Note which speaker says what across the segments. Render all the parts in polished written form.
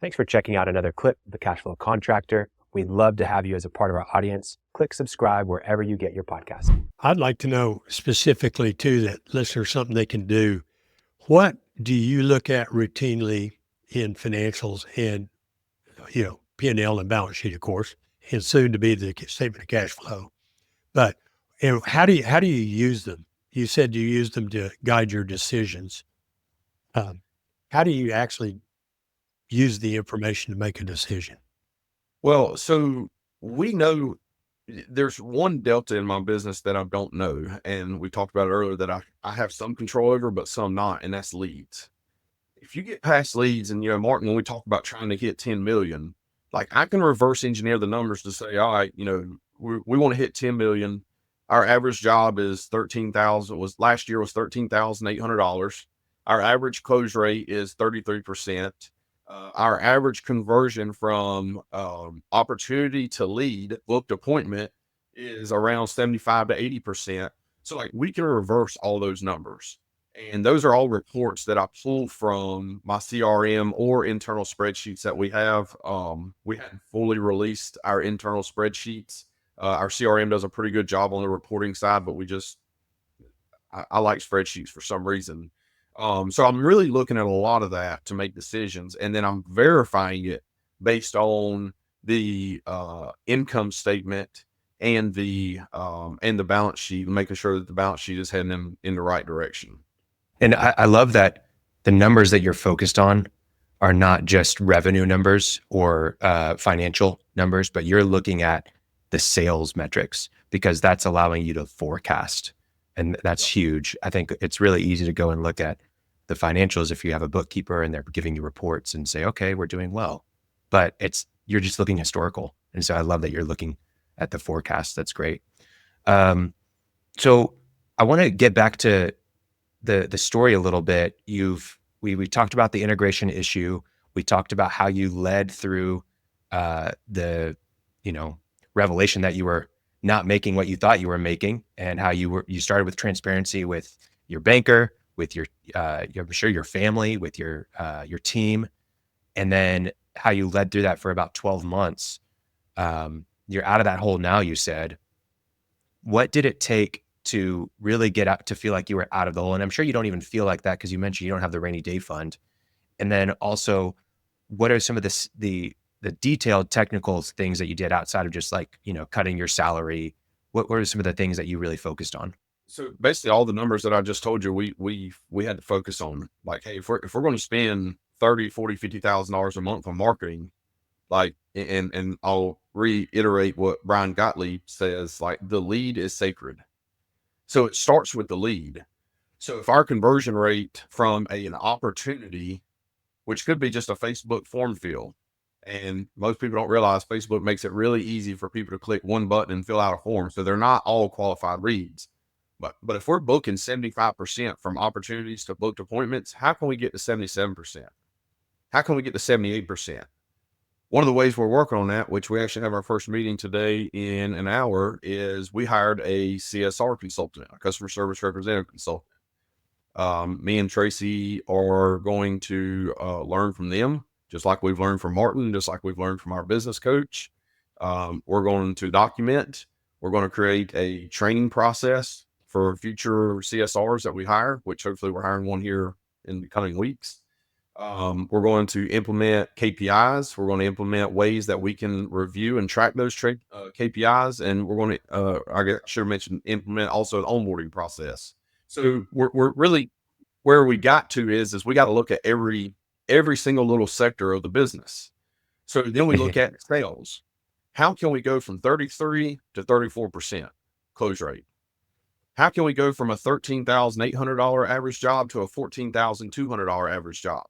Speaker 1: Thanks for checking out another clip of the Cashflow Contractor. We'd love to have you as a part of our audience. Click subscribe wherever you get your podcast.
Speaker 2: I'd like to know specifically too, that listener, something they can do. What do you look at routinely in financials and, P&L and balance sheet, of course, and soon to be the statement of cash flow. But how do you use them? You said you use them to guide your decisions. How do you actually use the information to make a decision?
Speaker 3: Well, so we know there's one delta in my business that I don't know. And we talked about it earlier that I have some control over, but some not, and that's leads. If you get past leads and, Martin, when we talk about trying to hit 10 million, like I can reverse engineer the numbers to say, all right, we want to hit 10 million. Our average job is 13,000 last year was $13,800. Our average close rate is 33%. Our average conversion from opportunity to lead, booked appointment, is around 75 to 80%. So like we can reverse all those numbers. And those are all reports that I pull from my CRM or internal spreadsheets that we have. We hadn't fully released our internal spreadsheets. Our CRM does a pretty good job on the reporting side, but I like spreadsheets for some reason. So I'm really looking at a lot of that to make decisions, and then I'm verifying it based on the income statement and the balance sheet, making sure that the balance sheet is heading in the right direction.
Speaker 1: And I love that the numbers that you're focused on are not just revenue numbers or financial numbers, but you're looking at the sales metrics because that's allowing you to forecast. And that's huge. I think it's really easy to go and look at the financials if you have a bookkeeper and they're giving you reports and say, okay, we're doing well. But you're just looking historical. And so I love that you're looking at the forecast. That's great. So I want to get back to the story a little bit. We talked about the integration issue. We talked about how you led through the revelation that you were not making what you thought you were making, and how you started with transparency with your banker, with your I'm sure your family, with your team, and then how you led through that for about 12 months. You're out of that hole now, you said. What did it take to really get out to feel like you were out of the hole? And I'm sure you don't even feel like that because you mentioned you don't have the rainy day fund. And then also, what are some of the detailed technical things that you did outside of just like, cutting your salary? What were some of the things that you really focused on?
Speaker 3: So basically all the numbers that I just told you, we had to focus on, like, hey, if we're going to spend 30, 40, $50,000 a month on marketing, like, and I'll reiterate what Brian Gottlieb says, like the lead is sacred. So it starts with the lead. So if our conversion rate from an opportunity, which could be just a Facebook form fill, and most people don't realize Facebook makes it really easy for people to click one button and fill out a form. So they're not all qualified leads. But if we're booking 75% from opportunities to booked appointments, how can we get to 77%? How can we get to 78%? One of the ways we're working on that, which we actually have our first meeting today in an hour, is we hired a CSR consultant, a customer service representative consultant. Me and Tracy are going to learn from them, just like we've learned from Martin, just like we've learned from our business coach. We're going to document. We're going to create a training process for future CSRs that we hire, which hopefully we're hiring one here in the coming weeks. We're going to implement KPIs. We're going to implement ways that we can review and track those KPIs. And we're going to, I should have mentioned, implement also an onboarding process. So we're really, where we got to is we got to look at every single little sector of the business. So then we look at sales. How can we go from 33 to 34% close rate? How can we go from a $13,800 average job to a $14,200 average job?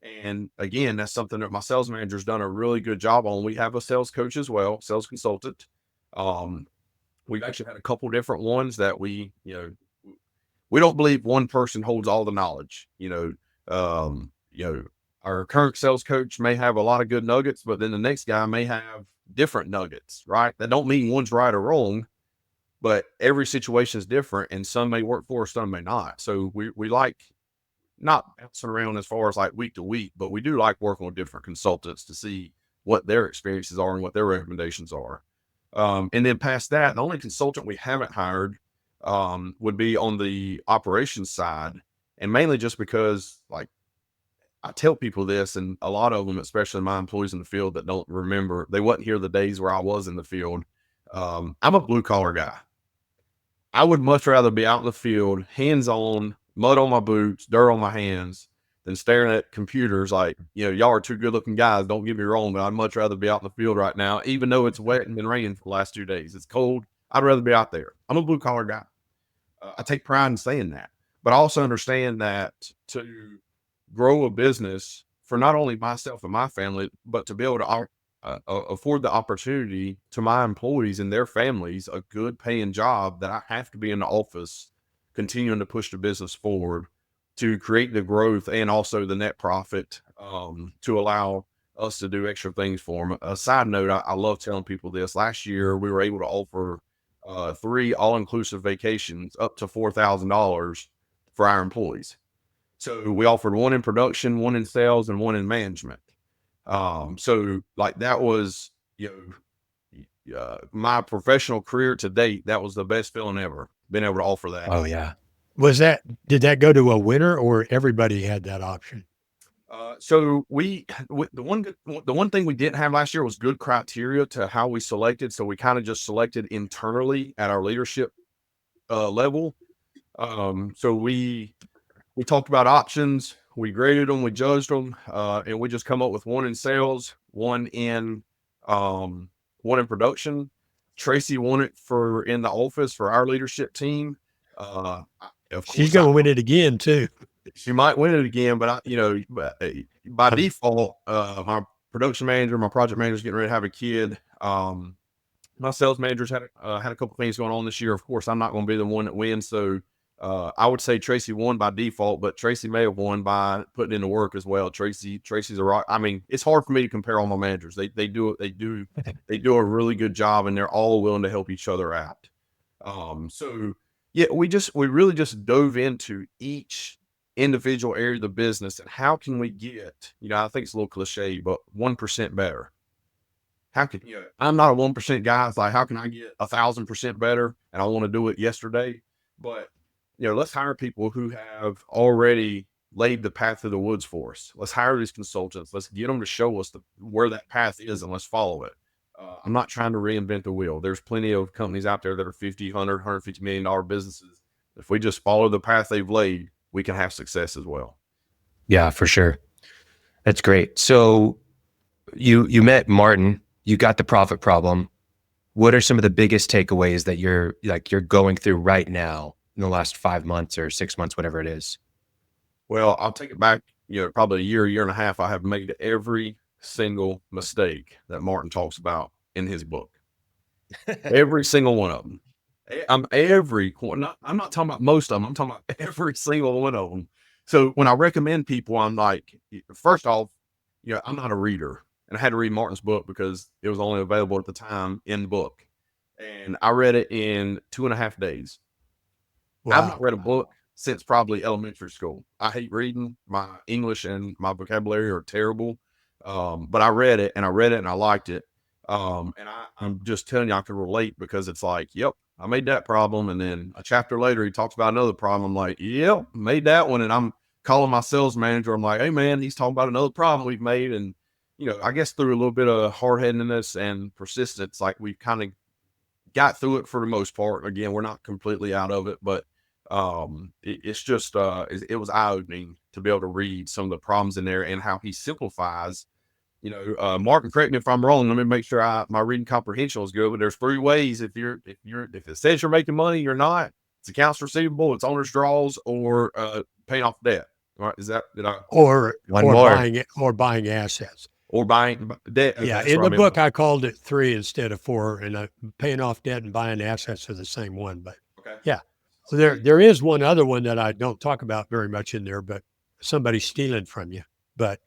Speaker 3: And again, that's something that my sales manager's done a really good job on. We have a sales coach as well, sales consultant. We've actually had a couple different ones that we don't believe one person holds all the knowledge. Our current sales coach may have a lot of good nuggets, but then the next guy may have different nuggets, right? That don't mean one's right or wrong, but every situation is different, and some may work for us, some may not. So we like not bouncing around as far as like week to week, but we do like working with different consultants to see what their experiences are and what their recommendations are. And then past that, the only consultant we haven't hired would be on the operations side, and mainly just because like I tell people this, and a lot of them, especially my employees in the field that don't remember, they wasn't here the days where I was in the field. I'm a blue collar guy. I would much rather be out in the field, hands on, mud on my boots, dirt on my hands, than staring at computers like, y'all are two good looking guys. Don't get me wrong, but I'd much rather be out in the field right now, even though it's wet and been raining for the last 2 days. It's cold. I'd rather be out there. I'm a blue collar guy. I take pride in saying that, but I also understand that to grow a business for not only myself and my family, but to be able to afford the opportunity to my employees and their families a good paying job, that I have to be in the office continuing to push the business forward to create the growth and also the net profit to allow us to do extra things for them. A side note, I love telling people this. Last year, we were able to offer 3 all-inclusive vacations up to $4,000 for our employees. So we offered 1 in production, 1 in sales, and 1 in management. So like that was, my professional career to date, that was the best feeling ever, been able to offer that.
Speaker 1: Oh yeah.
Speaker 2: Did that go to a winner, or everybody had that option?
Speaker 3: So the one thing we didn't have last year was good criteria to how we selected. So we kind of just selected internally at our leadership level. So we talked about options, we graded them, we judged them, and we just come up with 1 in sales, 1 in production. Tracy won it in the office for our leadership team.
Speaker 2: She's going to win it again too.
Speaker 3: She might win it again, but by default, my production manager, my project manager is getting ready to have a kid. My sales manager's had a couple things going on this year. Of course, I'm not going to be the one that wins. So I would say Tracy won by default, but Tracy may have won by putting in the work as well. Tracy's a rock. I mean, it's hard for me to compare all my managers. They do a really good job, and they're all willing to help each other out. So yeah, we really just dove into each individual area of the business and how can we get, I think it's a little cliche, but 1% better. I'm not a 1% guy. It's like, how can I get 1,000% better? And I want to do it yesterday. But, let's hire people who have already laid the path through the woods for us. Let's hire these consultants. Let's get them to show us where that path is, and let's follow it. I'm not trying to reinvent the wheel. There's plenty of companies out there that are $50, $100, $150 million businesses. If we just follow the path they've laid, we can have success as well.
Speaker 1: Yeah, for sure. That's great. So you met Martin, you got the profit problem. What are some of the biggest takeaways that you're going through right now in the last 5 months or 6 months, whatever it is?
Speaker 3: Well, I'll take it back, probably a year and a half. I have made every single mistake that Martin talks about in his book. Every single one of them. I'm not talking about most of them. I'm talking about every single one of them. So when I recommend people, I'm like, first off, I'm not a reader, and I had to read Martin's book because it was only available at the time in the book. And I read it in 2.5 days. Wow. I've not read a book since probably elementary school. I hate reading. My English and my vocabulary are terrible. But I read it and I liked it. And I'm just telling you, I can relate because it's like, yep, I made that problem. And then a chapter later, he talks about another problem. I'm like, yep, made that one. And I'm calling my sales manager. I'm like, hey man, he's talking about another problem we've made. And, I guess through a little bit of hard-headedness and persistence, like we've kind of got through it for the most part. Again, we're not completely out of it, but it's just, it was eye-opening to be able to read some of the problems in there and how he simplifies. Martin, correct me if I'm wrong. Let me make sure my reading comprehension is good. But there's 3 ways. If it says you're making money, you're not. It's accounts receivable, it's owner's draws, or paying off debt. All right? Is that
Speaker 2: or buying assets
Speaker 3: or buying debt?
Speaker 2: Yeah, in the book I called it 3 instead of 4, and paying off debt and buying assets are the same one. But yeah, so there is one other one that I don't talk about very much in there, but somebody stealing from you. But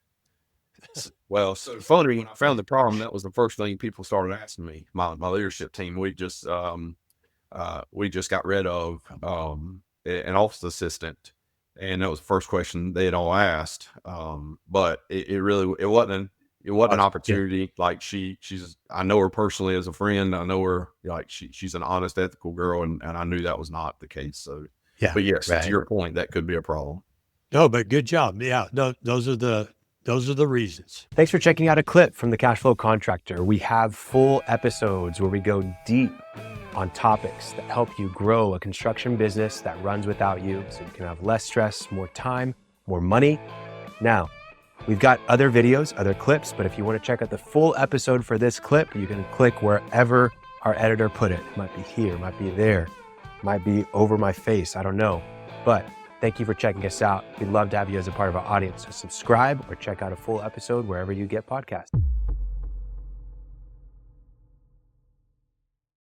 Speaker 3: well, so funny, when I found the problem, that was the first thing people started asking me. My leadership team, we just got rid of an office assistant, And that was the first question they had all asked. But it wasn't an opportunity. Like I know her personally as a friend. I know her, like she's an honest, ethical girl. And I knew that was not the case. So,
Speaker 2: Yeah.
Speaker 3: but yes,
Speaker 1: Right.
Speaker 3: to your point, that could be a problem.
Speaker 2: No, but good job. Yeah. No, those are the reasons.
Speaker 1: Thanks for checking out a clip from the Cashflow Contractor. We have full episodes where we go deep on topics that help you grow a construction business that runs without you, so you can have less stress, more time, more money. Now, we've got other videos, other clips, but if you want to check out the full episode for this clip, you can click wherever our editor put it. It might be here, it might be there, it might be over my face, I don't know. But thank you for checking us out. We'd love to have you as a part of our audience. So subscribe or check out a full episode wherever you get podcasts.